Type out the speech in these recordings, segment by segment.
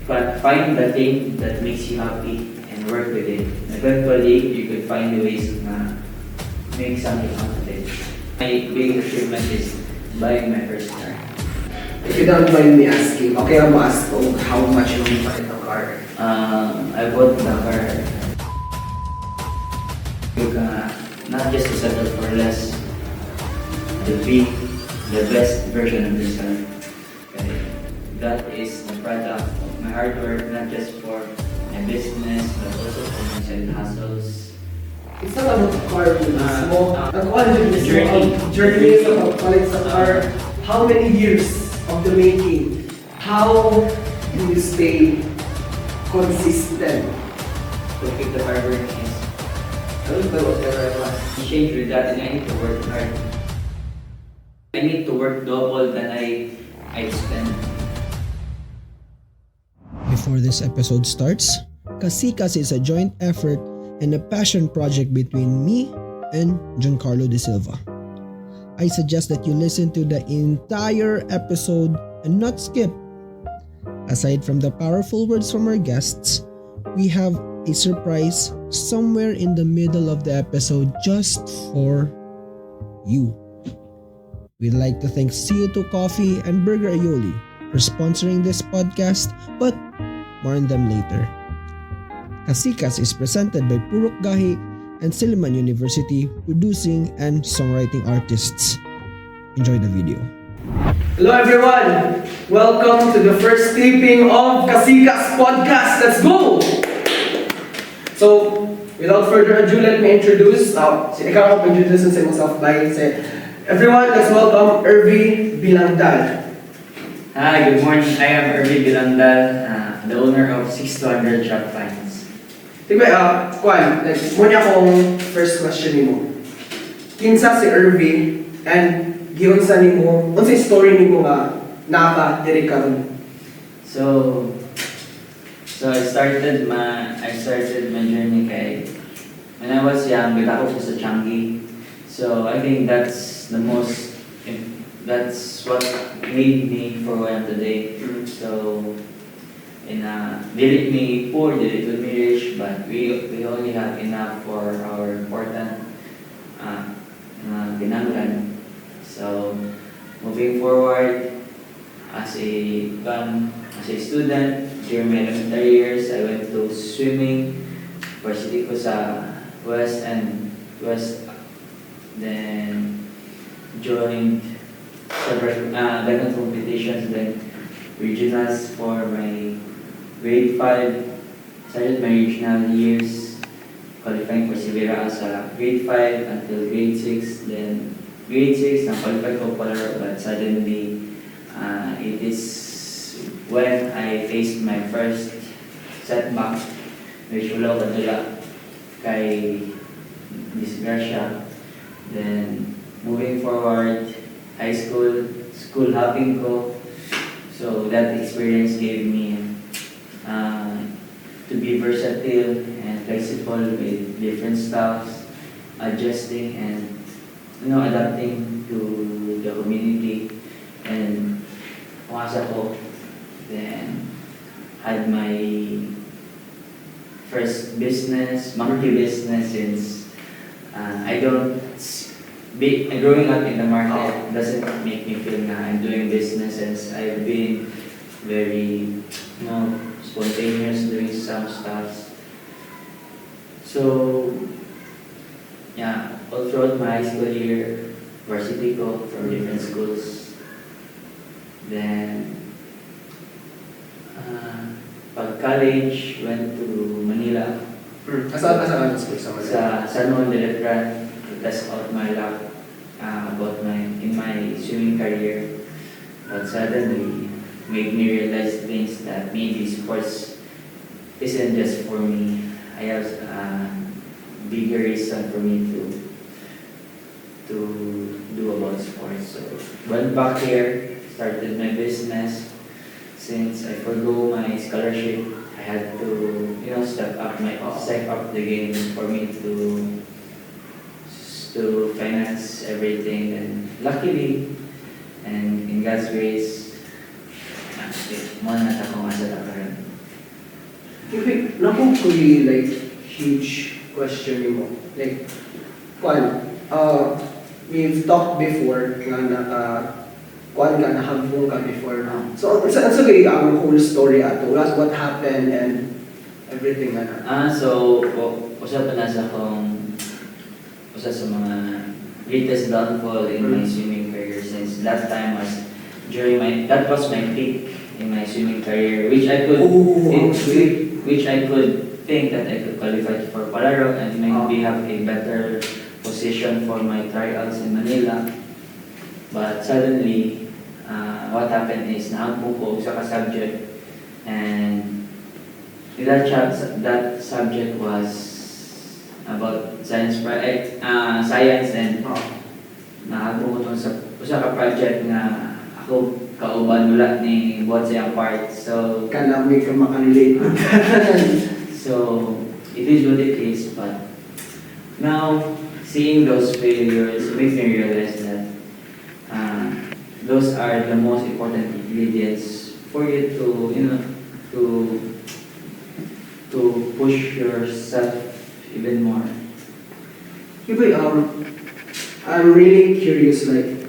find the thing that makes you happy and work with it. Eventually, you could find ways to make something out of it. My biggest achievement is buying my first car. If you don't mind me asking, okay ako ask ko how much you buy the car? I bought the car not just to settle for less, to be the best version of yourself. Okay. That is the product of my hard work, not just for my business, but also for my side hustles. It's not about the car mismo. Ang quality journey. Journey is about quality sa car. How many years of the making? How do you stay consistent? To keep the car burning is I will do whatever I want. Change with that, and I need to work hard. I need to work double than I spend. Before this episode starts, Kasikas is a joint effort and a passion project between me and Giancarlo De Silva. I suggest that you listen to the entire episode and not skip. Aside from the powerful words from our guests, we have a surprise somewhere in the middle of the episode just for you. We'd like to thank CO2 Coffee and Burger Aioli for sponsoring this podcast, but more on them later. Kasikas is presented by Purok Gahi and Silliman University, producing and songwriting artists. Enjoy the video. Hello everyone! Welcome to the first taping of Kasikas Podcast. Let's go! So, without further ado, let me introduce, ikaw ako introduce sa myself by say, everyone, let's welcome Irvi Bilandal. Hi, good morning. I am Irvi Bilandal, the owner of 6200 Shop Finance. Diba, Kwan, muna akong first question nimo. Kinsa si Irvi and giunsa nimo, unsay story nimo nga naka diri karon? So I started my journey when I was young, ako ko sa Changi. So I think that's what made me for who I am today. So did it me poor, did it with me rich, but we only have enough for our important kinanglan. So moving forward, as a student, during my elementary years, I went to swimming, varsity ko sa West, then joined several different competitions, then regionals for my grade 5, started my regional years, qualifying for Severa as a grade 5 until grade 6, then grade 6, na-qualified ko pala, but suddenly, it is when I faced my first setback, which wala ko nila kay disgrasya. Then, moving forward, high school hopping ko. So that experience gave me to be versatile and flexible with different styles, adjusting and adapting to the community. And pumasa ko, then had my first business, monkey business, since growing up in the market doesn't make me feel na I'm doing business, since I've been very spontaneous doing some stuff. So yeah, all throughout my high school year, varsity ko from different schools. Then pag-college, went to Manila. Asa ka school sa Manila? Sa San Juan de Letran, to test out my luck in my swimming career. But suddenly, made me realize things that maybe sports isn't just for me. I have a bigger reason for me to do about sports. So went back here, started my business. Since I forgo my scholarship, I had to step up the game for me to finance everything. And luckily, and in God's grace, mo na ako nga sa takaran. Okay, naku ko like huge question mo. Like, we've talked before nga nahambong ka before. So, saan sa kayo ang whole story ato? What happened and everything na? So, usap na sa mga greatest downfall in my swimming career since that time was that was my peak in my swimming career, which I could think that I could qualify for Polarok and maybe have a better position for my tryouts in Manila. But suddenly, what happened is nahampo ko sa subject, and that subject was about science and nahampo ko sa project na ako kauban mula ni buhat sa part. So Kanami ka makarelate. So it is what it is, but now seeing those failures makes me realize that those are the most important ingredients for you to push yourself even more. Iboy, I'm really curious, like,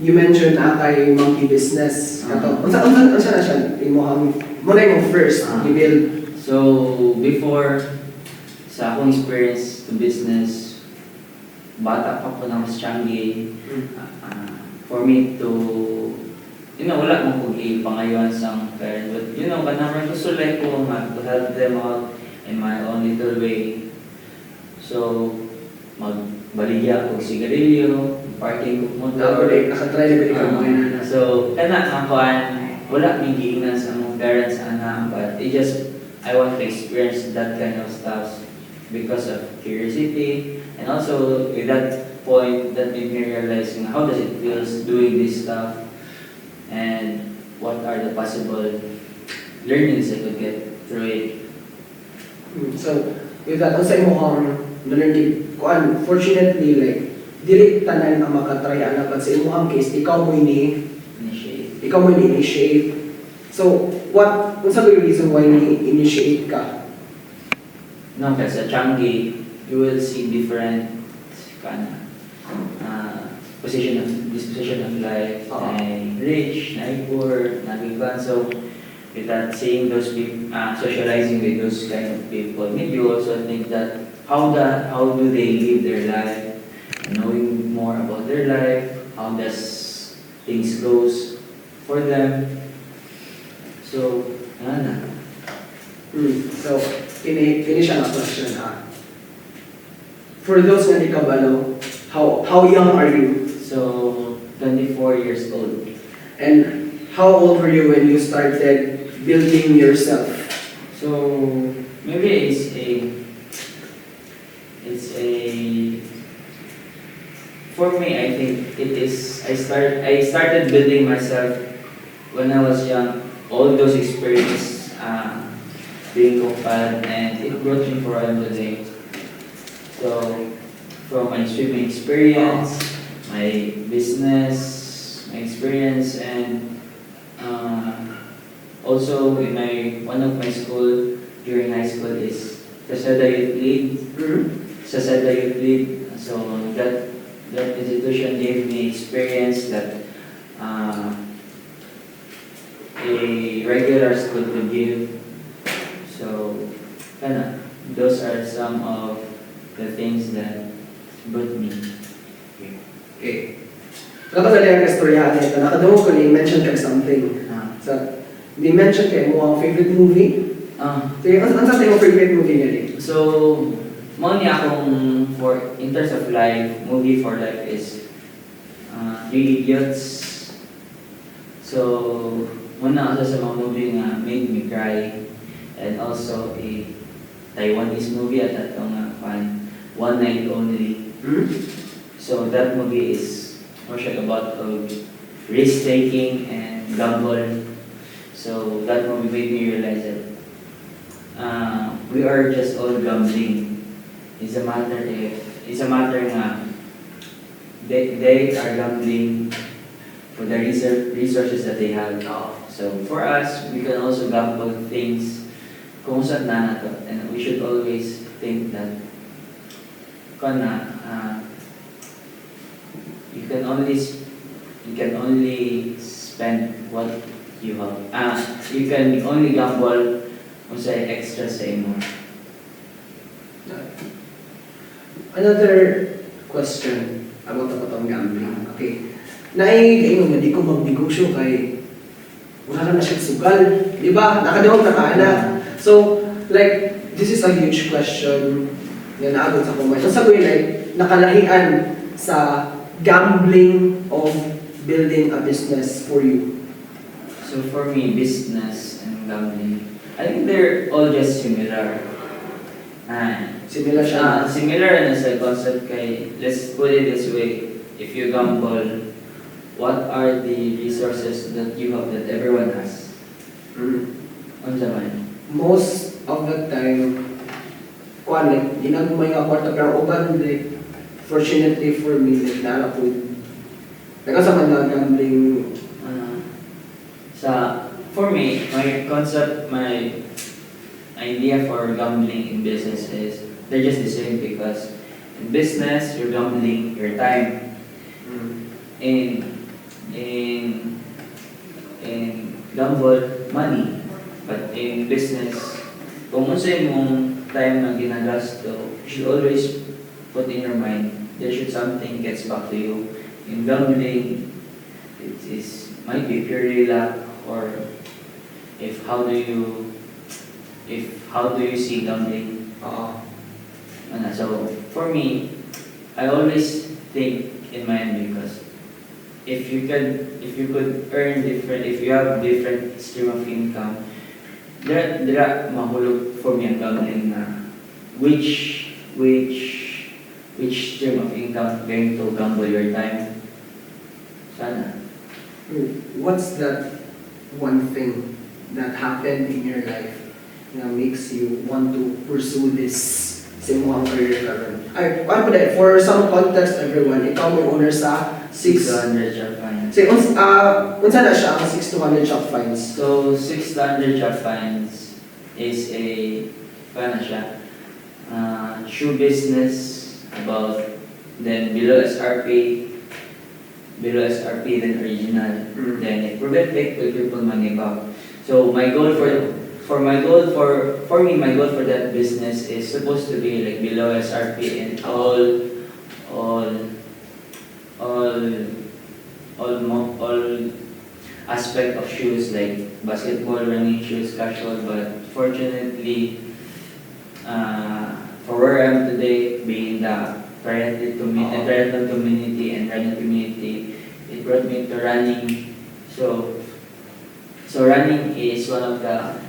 you mentioned atay monkey business. Unsa na siya? Muna yung first, you build. So before sa akong experience to business, bata pa po na mas Changi, for me to, wala mong pag-ipangayon sa parents, but kanamang gusto like ko to help them out in my own little way. So, magbaligya ko sigarilyo, parking ko motor. Nakatry na ba ikaw mga inana? So, wala may giingnan sa mga parents, but I want to experience that kind of stuff because of curiosity, and also with that point that made me realize how does it feel doing this stuff, and what are the possible learnings I could get through it. So, with that, ang sa imo na-learn fortunately, like, dili tanan ang makatry na, but sa imo case, ikaw mo initiate. So, what's the reason why ni-initiate ka? No, kasi sa Changi, you will see different disposition of life. Na rich, na poor, na bigban. So, with that, seeing those people, socializing with those kind of people, maybe you also think that how do they live their life, knowing more about their life, how does things goes for them. So, So, ini siya na question For those na di kabalo, how young are you? So, 24 years old. And how old were you when you started building yourself? So, maybe for me, I think it is, I started building myself when I was young. All those experiences being compiled, and it brought me for today. So, from my swimming experience, my business, my experience, and also in one of my school during high school is Sasada Youth League. Sasada Youth League. So that institution gave me experience that a regular school could give. So, those are some of the things that brought me. Okay. Kapag ang istorya nito, nakadungo ko ni mention ka something. So, di mention kayo mo ang favorite movie? So, ano sa yung favorite movie nga rin? So, akong in terms of life, movie for life is Three Idiots. So, muna ako sa mga movie nga made me cry, and also a Taiwanese movie at atong One Night Only. So that movie is about risk taking and gamble. So that movie made me realize that we are just all gambling. It's a matter nga they are gambling for the resources that they have. So for us, we can also gamble things kung saan na nato. And we should always think that you can only spend what you have. You can only gamble kung sa extra sa imo. Another question about the gambling. Okay. Naiingon nga di ko magnegosyo kay wala na siya sugal. Di ba? Nakadawag na kaana. So, like, this is a huge question na naabot sa kumain. So, sabi like, nakalahian sa gambling of building a business for you. So for me, business and gambling, I think they're all just similar. Similar siya. Similar na sa concept kay, let's put it this way, if you gamble, what are the resources that you have that everyone has? Ano naman? Most of the time, like, ginagumay nga kwarta pero uban, like, fortunately for me, like, narapod. Like, sa mga gambling, For me, my concept, my idea for gambling in business is they're just the same because in business you're gambling your time. In gamble money, but in business kung ano sa imong time na ginagasto, you should always put in your mind there should something gets back to you. In gambling, it might be purely luck or how do you see gambling? So for me, I always think in mind because if you could earn different, if you have different stream of income, dira mahulog for me ang gambling na which stream of income going to gamble your time. Sana. What's that one thing that happened in your life that makes you want to pursue this sa imong career karon? Ay, paano pa dahil? For some context, everyone, ikaw may owner sa 600 job fines. Say, unsa na siya ang 600 job fines? So 600 job fines is a shoe business about then below SRP then original, then it prevent fake to triple money back. So my goal for my goal for that business is supposed to be like below SRP and all aspect of shoes like basketball, running shoes, casual, but fortunately for where I am today, being the triathlon community and running community, it brought me to running. So running is one of the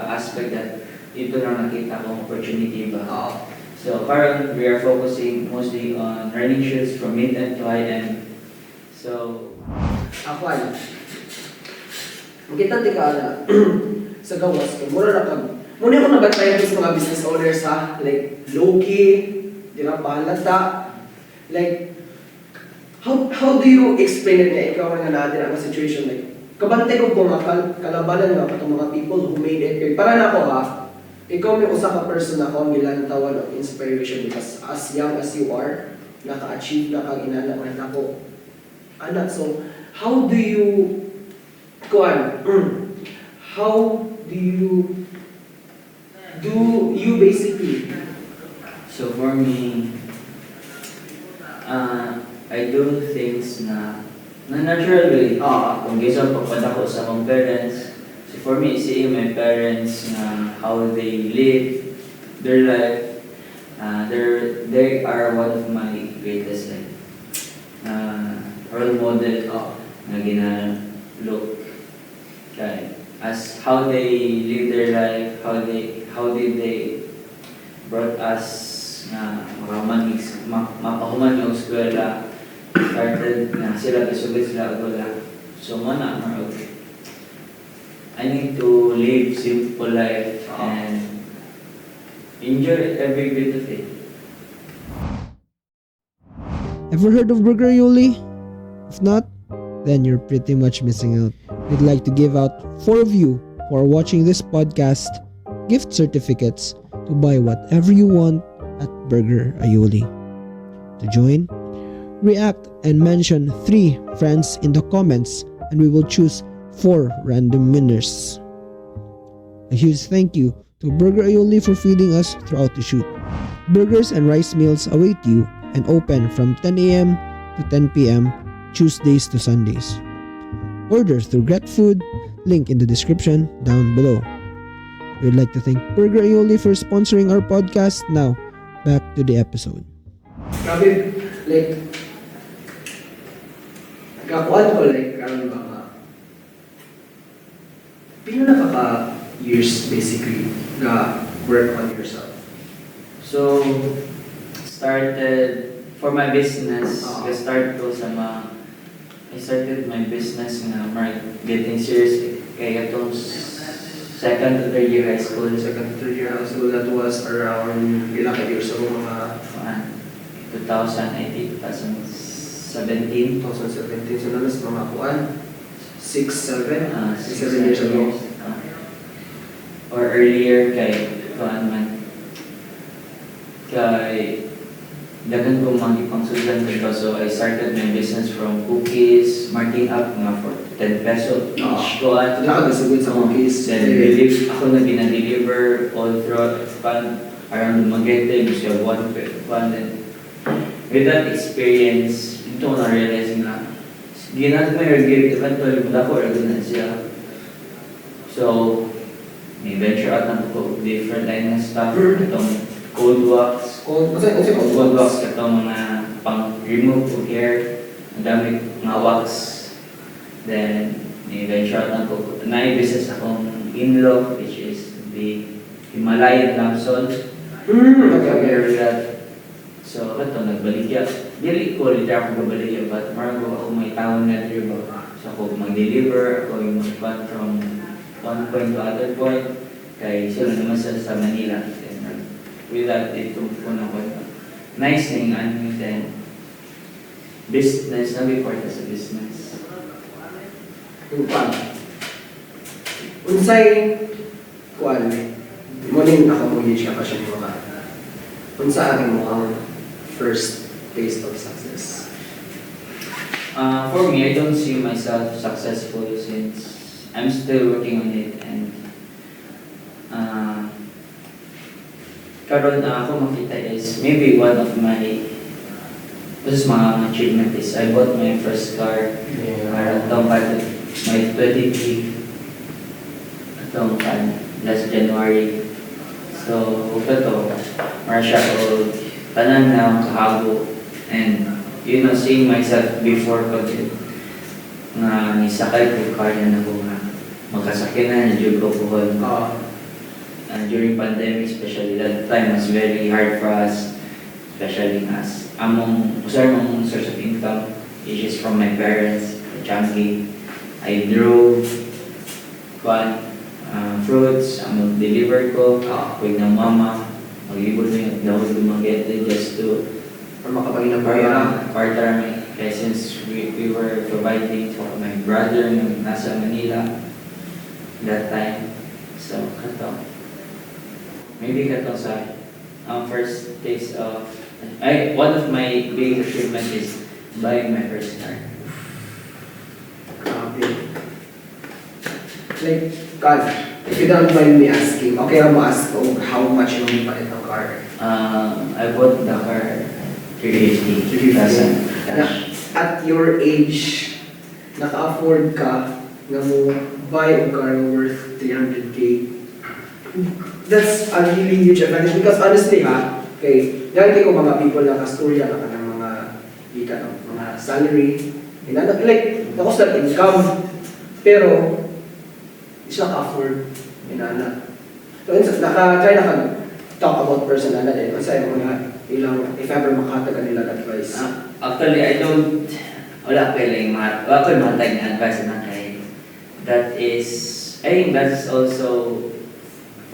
aspect that ito lang nakita kong opportunity ba. So currently we are focusing mostly on running shoes from mid-end to high-end. So Akwan. Kita tika na sa gawas ko. Muna ko nagatayan sa mga business owners ha. Like, low-key, di ba, palata. Like, how do you explain it na ikaw nga natin ang situation? Like, kabantay ko kung kalabanan nga itong mga people who made it big. Para na ako ha, ikaw may usa ka person na ako nilantawan of inspiration because as young as you are, naka-achieve na kang inanaman ako. Anak, so, how do you basically? So for me, I do things na natural way. Kung gisa pagpada ko sa akong parents, so for me, seeing my parents how they live their life, they are one of my greatest role model na ginalook kay as how they live their life, how did they brought us na mapahuman yung eskwela, started na sila kasugod sila wala. So mana I need to live simple life and enjoy every bit of it. Ever heard of Burger Yoli? If not, then you're pretty much missing out. We'd like to give out 4 of you who are watching this podcast gift certificates to buy whatever you want at Burger Aioli. To join, react and mention 3 friends in the comments and we will choose 4 random winners. A huge thank you to Burger Aioli for feeding us throughout the shoot. Burgers and rice meals await you and open from 10 a.m. to 10 p.m. Tuesdays to Sundays. Order through GetFood, link in the description down below. We'd like to thank Burger Aioli for sponsoring our podcast. Now, back to the episode. Grabe, like, nagkakuan ko, like, karoon ba nga, pino na ka years, basically, na work on yourself? So, started for my business. I started my business na getting serious kaya itong second to third year high school. Second to third year high school, that was around ilang ka years ago, mga 2018, 2017. 2017, so nalas mga kuan, 6, 7 years ago. Or earlier kay kuan man. Kay dagan ko magipangsudan dito. So I started my business from cookies, marking up mga for 10 peso each kuan. Nakakasagod sa cookies. Then ako na binadeliver all throughout around Dumaguete, gusto one. Then with that experience, ito na realize na ginag may give kanto rin ko na siya. So may venture out na ko different line na stuff. Itong cold wax. Cold wax katong mga pang remove of hair. Ang dami mga wax. Then may venture out na ko. Business akong in-law, which is the Himalayan lamp salt. So, ito, nagbaligya. Dili ko rin ako nagbaligya, but margo ako may tawag na deliver. So, ako mag-deliver, ako yung mag-pan from one point to other point. Kaya sila naman sa Manila. And, with that, ito po na ko. Nice thing, then, business, nag-report sa business. Unsay, kuan, mo rin ako mo siya pa siya mga. Unsa ang mo ang first taste of success? For me, I don't see myself successful since I'm still working on it, and karon ako makita is maybe one of my mga achievement is I bought my first car. My 23 last January. So, ito, Marsha ko, tanan na kahabo. And, seeing myself before COVID, nga nisakay ko car na ako nga magkasakyan na, na-jug ko po. During pandemic, especially that time was very hard for us, especially as among source of income, which is from my parents, chunky. I drove fruits, mag-deliver ko, with ng mama, mag-ibon na yung dahil Dumaguete just to makapagin ng pera. Part-time, kaya since we were providing for my brother nung nasa Manila that time. So, maybe sa first taste of, one of my big achievement is buying my first car. Like, God, if you don't mind me asking, okay I'm ask how much you palit ng car? I bought the car 350,000 cash. At your age, naka-afford ka na mo buy a car worth 300K. That's a really huge advantage because honestly okay, dahil ko mga people na kasturya na ng mga ika ng mga salary, like, tapos na income, pero it's not afford inana. So, naka-try na kang talk about personal na din. Kasi mga ilang, if ever makataga nila advice. Actually, wala ko yung mga advice na kay. That is, I think that's also,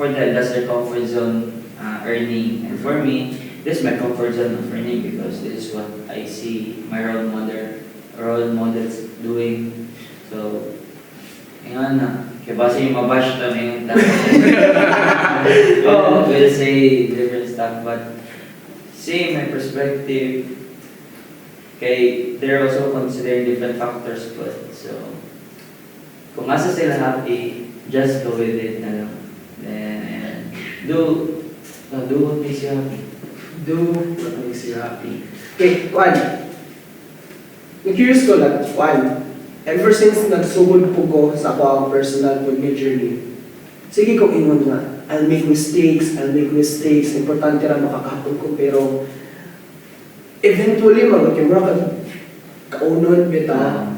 that's their comfort zone earning. And for me, this is my comfort zone of earning because this is what I see my role models doing. So, kaya basta yung mabash to yung tao. Oo. We'll say different stuff, but same my perspective. Okay, they're also considering different factors, but so kung asa sila happy, just go with it na lang. Then do what makes you happy. Do what makes you happy. Okay, Juan. Na-curious ko lang, Juan. Ever since nagsugod po ko sa ako ang personal food journey, sige ko ingon nga, I'll make mistakes. Importante ra makakapon ko, pero eventually, magkimura kaunon bitaw.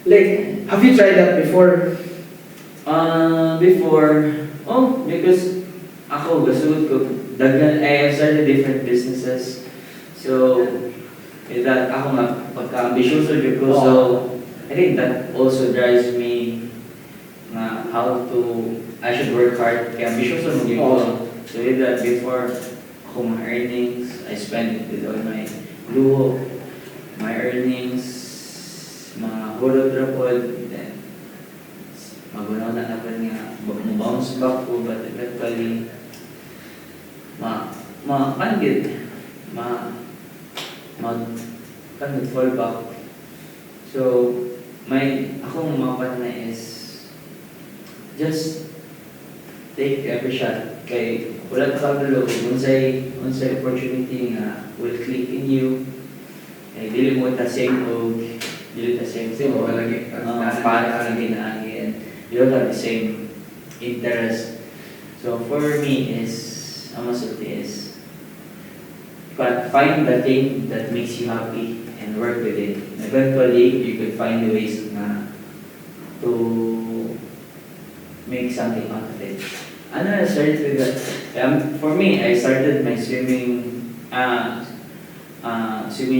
Like, have you tried that before? Because ako, gasugod ko, I have started different businesses. So, with that, ako nga, pagka-ambisyoso yun ko. So, I think that also drives me na I should work hard. Kaya ambisyoso mo yun ko. So, with that, before ako mga earnings, I spend it with all my luho, my earnings, mga hulog rapod, then magunaw na naman nga, bounce back ko, but eventually, mag fall back. So, akong mga na is, just take every shot. Kay, wala ka kagulo, unsay opportunity nga will click in you. Kay, dili mo ta same Same, lagi. parang ginaagi, and you don't have the same interest. So for me ang masulti is, find the thing that makes you happy and work with it. Eventually, you could find the ways to make something out of it. I started with that. For me, I started my swimming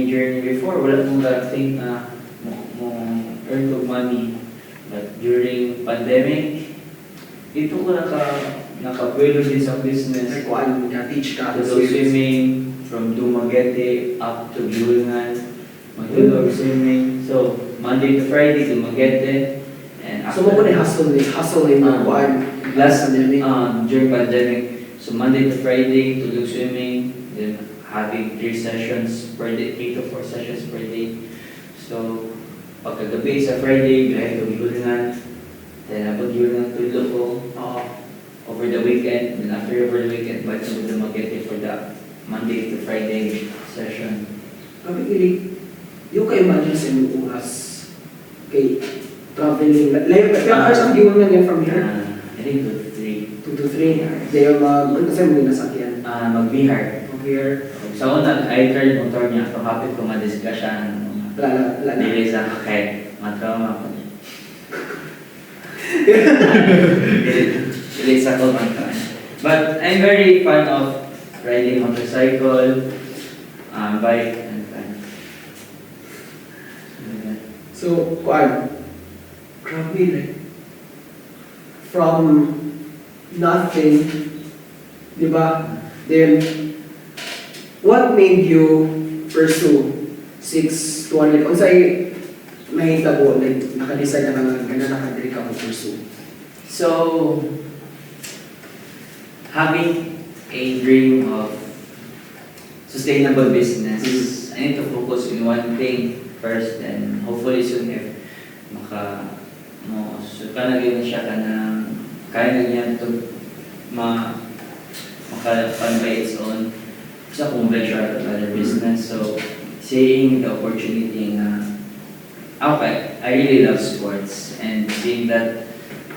journey before. Wala mong think mo earn of money. But during pandemic, ito ko nakapuelo din sa business. Like, Juan, teach ka. To go swimming from Dumaguete up to Bulungan. Magtulog swimming. So, Monday to Friday, Dumaguete. And So, mo ko na hustle na yung Juan. last during pandemic. So, Monday to Friday, tulog swimming. Then, having 3 sessions per day, 3 to 4 sessions per day. So, pagkagabi sa Friday, biyahe ko Bulungan. Then, abag Bulungan tulog ko. Over the weekend, then after over the weekend, ba't sa Dumaguete for the Monday to Friday session. Kami yung ka-imagine sa inyong oras kay traveling. Kaya hours ang giwan nga niya from here? I think 2 to 3. 2 to 3. Kaya ano kasi mo yung nasakyan? Mag-Bihar. From here? Sa una, I tried motor niya. So, happy ko ma-discuss siya ng Lala. dili sa kay matrauma ko. Dili sa ko man. But I'm very fan of riding motorcycle, bike, and fun. So, Juan, grabe like, from nothing, di ba? Then, what made you pursue 6-200? Kung sa'yo, mahitabo, like, naka-decide na naka-drink ka pursue. So, having a dream of sustainable business, I need to focus on one thing first, and hopefully soon if so kanagin siya kaya na niya to makapan by its own sa kung venture out of other business. So, seeing the opportunity okay, I really love sports, and seeing that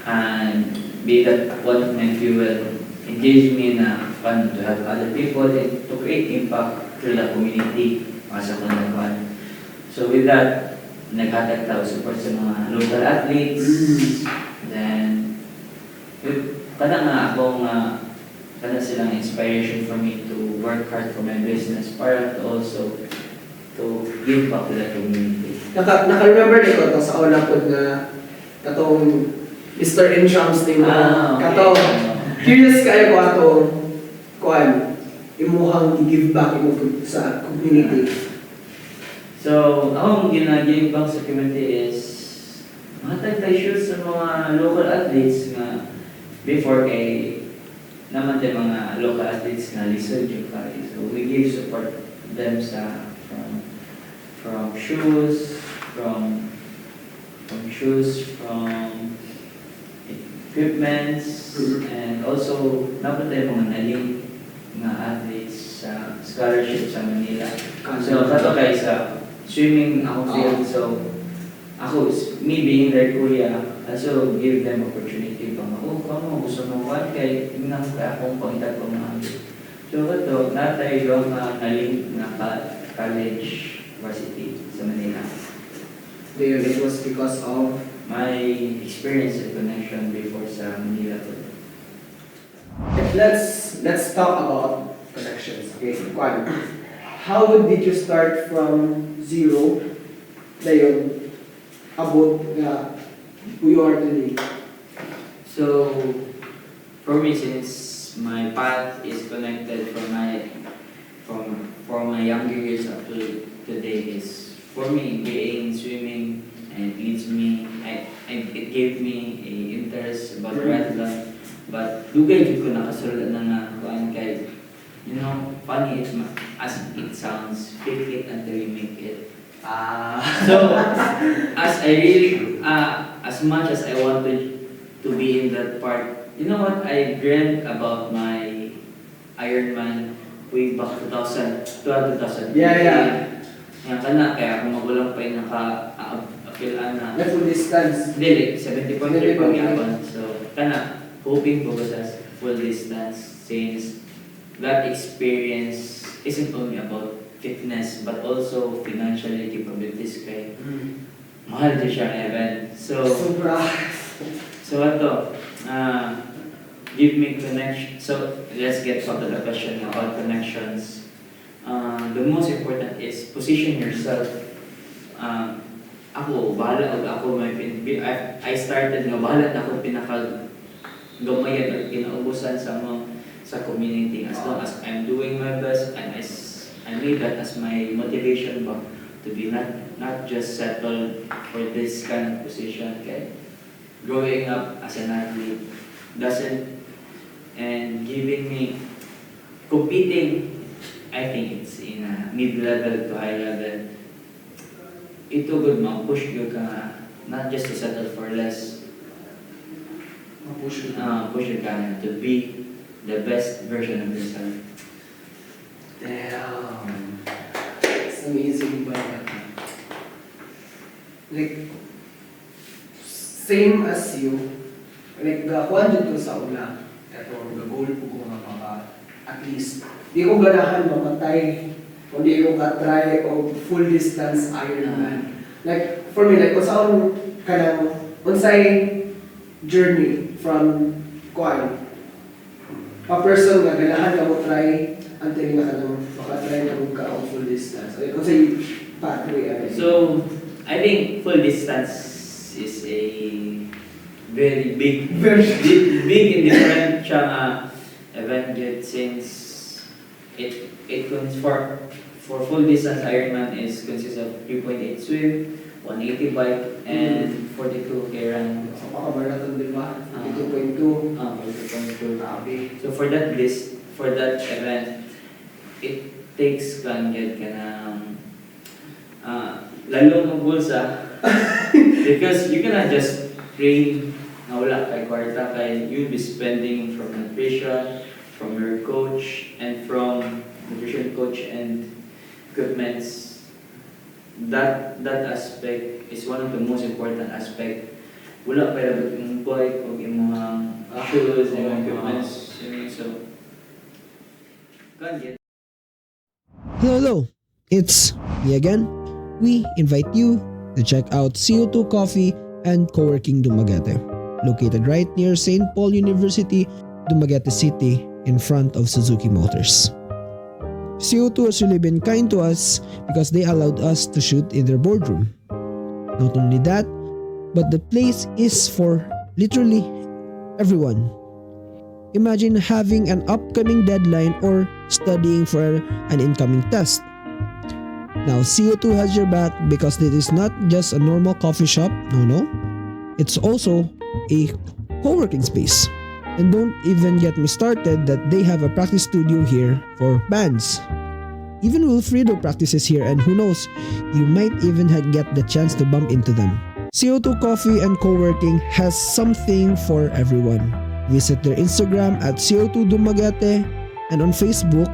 and be that one of my fuel engage me na fun to help other people and to create impact through the community sa Kundapan. So with that, naghatag tao support sa mga local athletes. Then, kada silang inspiration for me to work hard for my business para to also to give back to the community. Naka-remember nito to sa una po na katong Mr. Inshams din mo. Katong, curious kayo ko atong kuan, imuhang i-give back imo sa community. So, akong gina-give back sa community is mga tagtay shoes sa mga local athletes nga before kay naman tayo mga local athletes nga lisod yung kaya. So we give support them from shoes, from equipments, and also dapat tayo mga naling mga athletes sa scholarship sa Manila. So kato kay sa swimming ako field, so ako, me being their kuya, also give them opportunity pa kamo gusto mo one kay tingnan ko akong pangitag ko mga. So kato, natay yung naling na college varsity sa Manila. There, it was because of My experience and connection before sa Manila to. let's talk about connections. Okay, Kwan, how did you start from zero dayon abot nga who you are today? So, for me, since my path is connected from my younger years up to today, is for me being swimming, and it leads me, it gave me a interest about triathlon. But dugay jud ko nakasulod na nga kuan kay, you know, funny as it sounds, fake it until you make it. So, as much as I wanted to be in that part, you know what, I dreamt about my Ironman way back 2000. Yeah. Nga kana, kaya kung magulang pa yung naka-apilaan na, Like full distance. dili, 70.3 pag-yapan. So, kana, hoping po sa full distance since that experience isn't only about fitness but also financially capabilities kay mahal din siya ang event. So ato, give me connection. So let's get back to the question about connections. The most important is position yourself. Ako, bahala ako I started nga bahala na ako pinaka-gamayan or kinaubusan sa community as long as I'm doing my best and I made that as my motivation ba to be not just settled for this kind of position. Okay? Growing up as an athlete doesn't and giving me competing, I think it's in a mid-level to high level. Ito good push you ka not just to settle for less, push you ka to be the best version of yourself. Damn. It's amazing, but like same as you, like gakuan dito sa una, eto goal ko nga maka at least di ko ganahan mamatay o di ko ka-try o full distance Ironman. Like for me, like kung saan kanang unsay journey from kuan a person nga ganahan ka mo try until nga kanang makatry na mo ka o full distance. Like kung sa'y pathway ay. So, I think full distance is a very big and different siya nga event yet since it for full distance Ironman is consists of 3.8 swim, 180 bike, and 42 k run. So paka-marathon din ba? 2.2. 42.2. So for that event, it takes kanyan ka ng lalo ng bulsa because you cannot just train na wala kay kwarta kay you'll be spending from nutrition, from your coach, and from nutrition coach and equipments. That aspect is one of the most important aspect. Wala pa labot yung bike o yung mga shoes, yung equipments. So, kanyan. Hello, it's me again. We invite you to check out CO2 Coffee and Co-working Dumaguete, located right near St. Paul University, Dumaguete City, in front of Suzuki Motors. CO2 has really been kind to us because they allowed us to shoot in their boardroom. Not only that, but the place is for literally everyone. Imagine having an upcoming deadline or studying for an incoming test. Now CO2 has your back because this is not just a normal coffee shop, no. It's also a co-working space. And don't even get me started that they have a practice studio here for bands. Even Wilfredo practices here, and who knows, you might even get the chance to bump into them. CO2 Coffee and Co-working has something for everyone. Visit their Instagram at CO2 Dumaguete and on Facebook,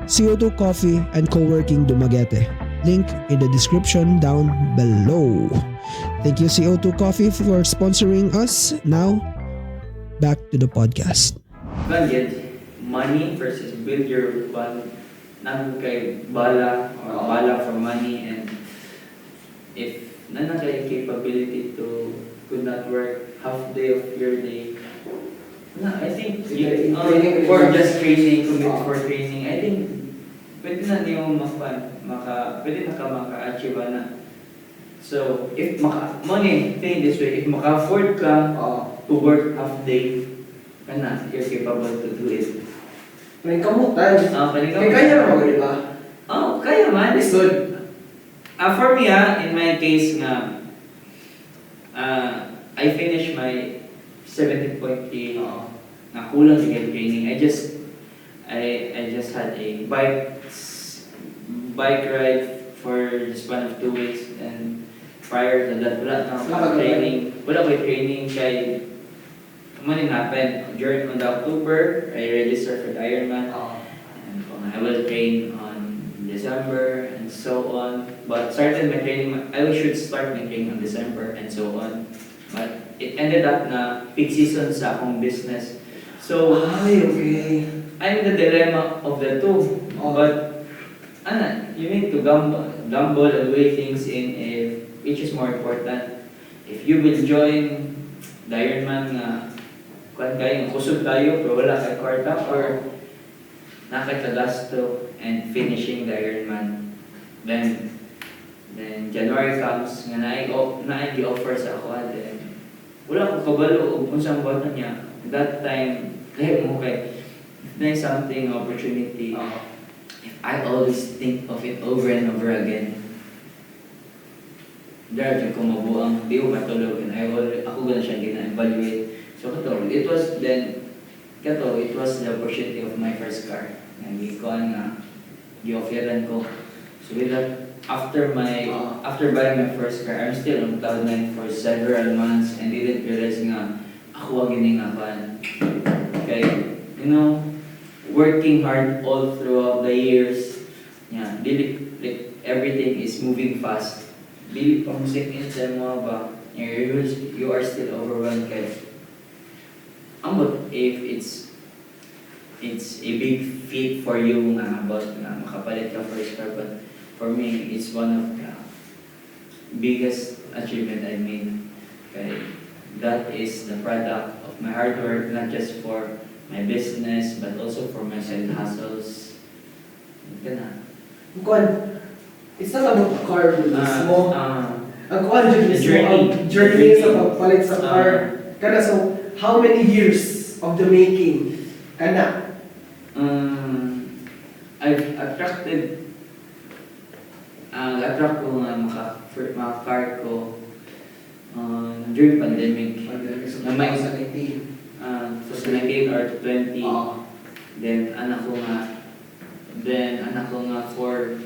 CO2 Coffee and Co-working Dumaguete. Link in the description down below. Thank you CO2 Coffee for sponsoring us. Now, back to the podcast. Budget, money versus build your fund. Nang kay bala or bala for money, and if nana kay capability to could not work half day of your day. Na, I think Training for just training, commit for training, I think pwede na niyo pwede na ka maka-achieve na. So, if money, think this way, if maka-afford ka to work half day, kana, you're capable to do it. May kamutan. Panikamutan. Kaya na mo, di ba? Kaya man. It's good. For me, in my case nga, I finished my 17.8 na kulang sa training. I just had a bike ride for the span of 2 weeks, and prior to that, wala na training. Wala ko training kay money happened during on the October. I registered for the Ironman, and I will train on December and so on. But started my training. I should start my training on December and so on. But it ended up na peak season sa akong business. So Okay. I'm the dilemma of the two. But you need to gamble and weigh things in which is more important. If you will join the Ironman kung kayo, kusog tayo, pero wala kay kwarta, or nakatagasto and finishing the Ironman. Then January comes, nga na-i-offer sa ako, then wala ko kabalo kung saan buwan niya. That time, kahit mo kay, if there is something, opportunity, if I always think of it over and over again, dahil ko mabuang, di ko matulog, and ako gano'n siya gina-evaluate. So it was the opportunity of my first car. Nagikuan nga, gi-offeran ko. So with that, after buying my first car, I'm still on cloud nine for several months and didn't realize nga ako ang giningapan. Okay, working hard all throughout the years. Yeah, everything is moving fast. Dili pa mo sink in sa mga ba, you are still overwhelmed kay if it's a big feat for you about makapalit ka first car, but for me it's one of the biggest achievement I made. Okay, that is the product of my hard work, not just for my business but also for my side hustles. It's not about the car mismo. Ang the journey sa pagpalit sa car. So, how many years of the making? I've attract ko nga mga car ko during pandemic. So, Na may 2019. 19 or 20. Then anak ko nga for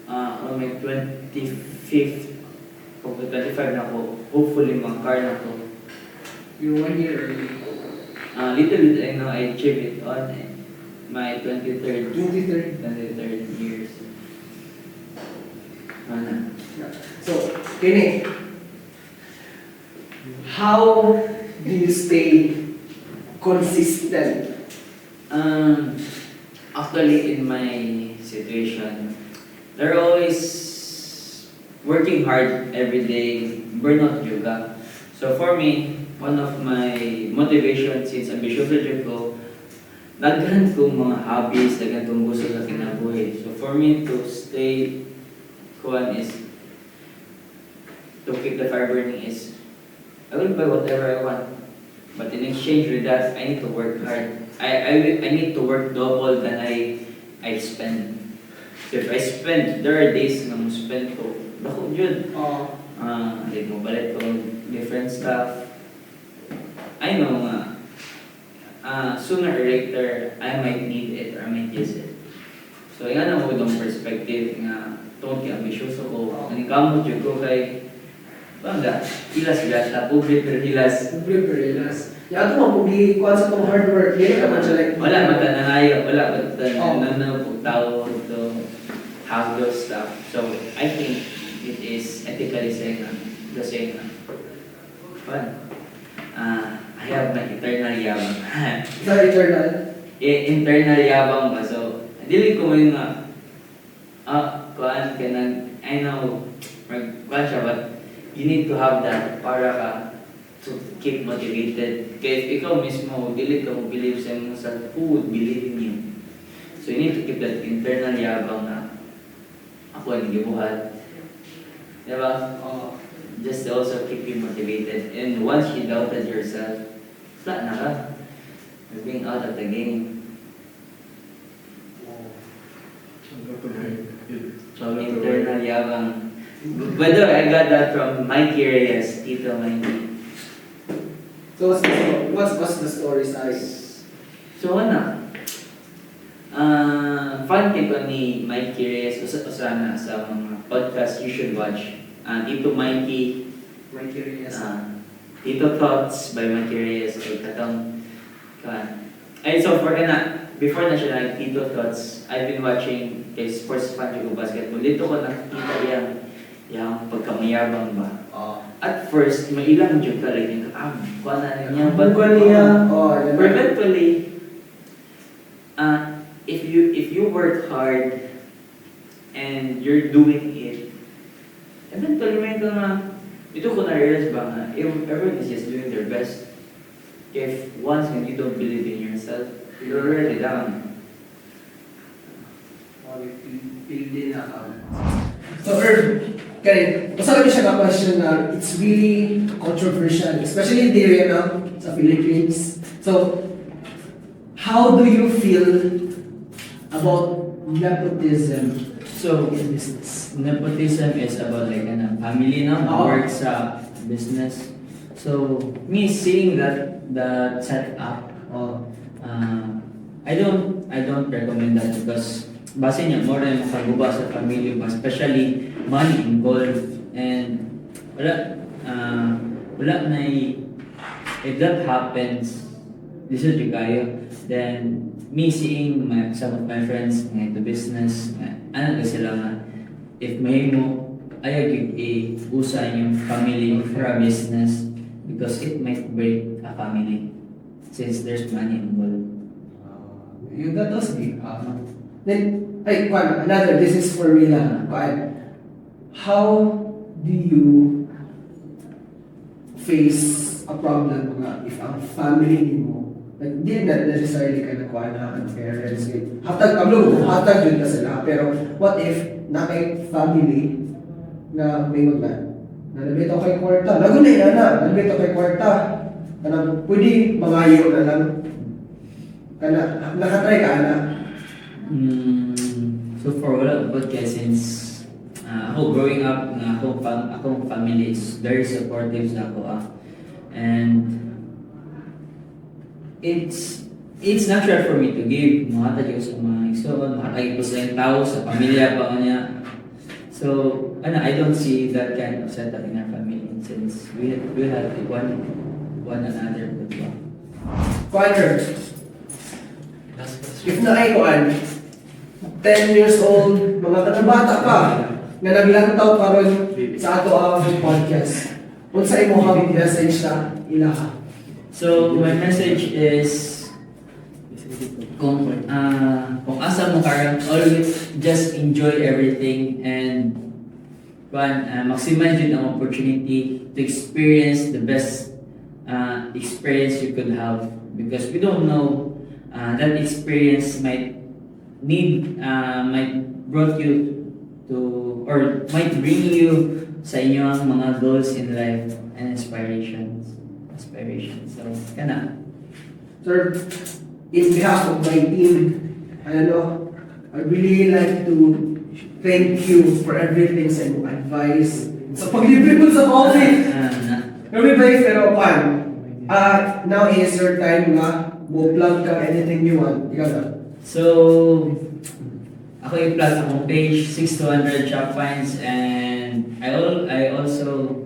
on my 25th o 25 na ko, hopefully mga car na ko. You're 1 year early. Little bit I know I achieved it on my 23rd 23rd. years. So, Kini, how do you stay consistent? Actually, in my situation, they're always working hard every day, burnout yoga. So for me, one of my motivations since ambitious ko, daghan kong mga hobbies, daghan kong gusto sa kinabuhi. So for me to stay is to keep the fire burning is I will buy whatever I want. But in exchange with that, I need to work hard. I need to work double than I spend. So if I spend, there are days na mo spend ko. Bako yun. Like mo balit ko different stuff. I know sooner or later, I might need it or I might use it. So, yan ang udong perspective nga tungkol kay ambisyoso ko. Ang kamot yun ko kay bangga, ilas gata, public pero ilas. Public perillas. Ya, ito mo, kung kuhan sa itong hard work, hindi ka man siya like... Wala mata nangayo, wala mata Oh. tao to have those stuff. So, I think it is ethically saying fun. I have my eternal yabang. Sa eternal. Internal yabang ba? So, dili ko mo yung kuhaan ka nag, I know, kuhaan siya, but you need to have that para ka to keep motivated. Kaya if ikaw mismo, dili ka mo believe sa mga sa who would believe in you. So, you need to keep that internal yabang na ako ang gibuhat. Diba? Just to also keep you motivated. And once you doubted yourself, flat na ka. You're being out of the game. So, internal yabang. By the way, I got that from Mikey Reyes, Tito Mikey. So, what's the story size? So, fun tip ni Mikey Reyes, usana sa mga podcast you should watch. Tito Mikey, My curious. Tito Thoughts by Mikey Reyes, ay katong, ay, so before na siya like Tito Thoughts, I've been watching kay sports fan ko basketball. Dito ko nakikita yung pagkamayabang ba. At first, may ilang joke ka like yung kuha na niya. But eventually, if you work hard and you're doing it, eventually may ito ito ko na-realize ba nga, everyone is just doing their best. If once when you don't believe in yourself, you're already down. So, Herb, kaya, masabi siya ka question na it's really controversial, especially in the area now, sa Philippines. So, how do you feel about nepotism So, in business? nepotism is about like family na work sa business. So, me seeing that set up, I don't recommend that because base niya more than makaguba sa family mo, especially money involved and wala na if that happens, this is kayo, then me seeing some of my friends nga ito business, ano na sila nga, if may mo, ayaw usa yung family for a business because it might break a family since there's money involved. That was big. Then, this is for me lang. How do you face a problem nga if ang family mo, like, di na necessarily ka nakuha na ang parents, hatag yun ka sila, pero what if na may family na may nalabito kay kwarta, nagunay nalabito kay kwarta, pwede mangayo na lang, nakatry ka na. So for wala podcast, since ako growing up, akong family is very supportive sa ako, and it's natural for me to give. Makatagyo sa mga igsoon, makatagyo sa yung tao, sa pamilya pa niya. So, I don't see that kind of setup in our family since we have one another. Quater, if na ay 10 years old, mga kanabata pa, na naglantaw karon sa ato ang podcast. Unsa imo ang message na ilaha? So, my message is kung asa mo karon, always just enjoy everything and maximize yun ang opportunity to experience the best experience you could have because we don't know that experience might brought you to or might bring you sa inyong mga goals in life and aspirations. So, kana. Sir, in behalf of my team, I'd really like to thank you for everything sa iyong advice. Sa paglibre mo sa coffee. Ruby Blaze, pero pan. Now is your time nga. Mo-plug ka anything you want. Ikaw na. So, ako i-plug akong page, 6200 Shop Finds, and I also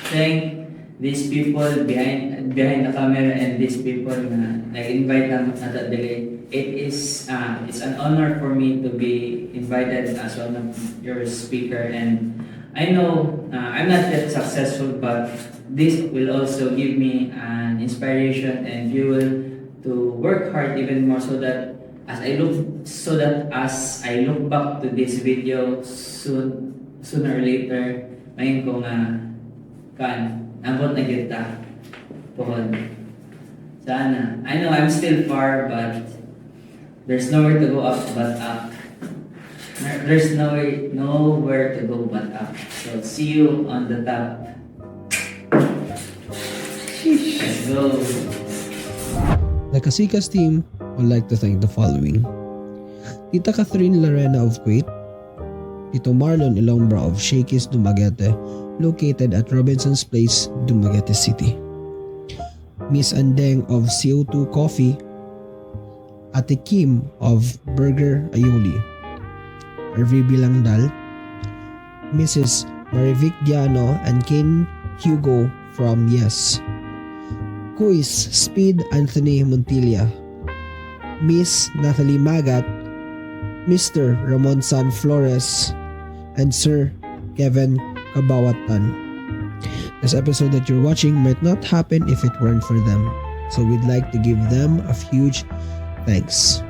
thank these people behind the camera and these people na nag-invite na natadali. It's an honor for me to be invited as one of your speaker, and I know I'm not that successful, but this will also give me an inspiration and fuel to work hard even more, so that as I look back to this video sooner or later, ngayon ko nga ambot na kita pohon. Sana. I know I'm still far, but there's nowhere to go up but up. There's nowhere to go but up. So see you on the top. Let's go. The Kasikas team would like to thank the following: Tita Catherine Larena of Kuwait, Tito Marlon Ilombra of Shakey's Dumaguete, located at Robinson's Place, Dumaguete City, Miss Andeng of CO2 Coffee, Ate Kim of Burger Ayuli, Hervey Bilangdal, Mrs. Marivic Diano and Ken Hugo from Yes, Kuis Speed Anthony Montilla, Miss Nathalie Magat, Mr. Ramon San Flores, and Sir Kevin Kabawatan. This episode that you're watching might not happen if it weren't for them, so we'd like to give them a huge thanks.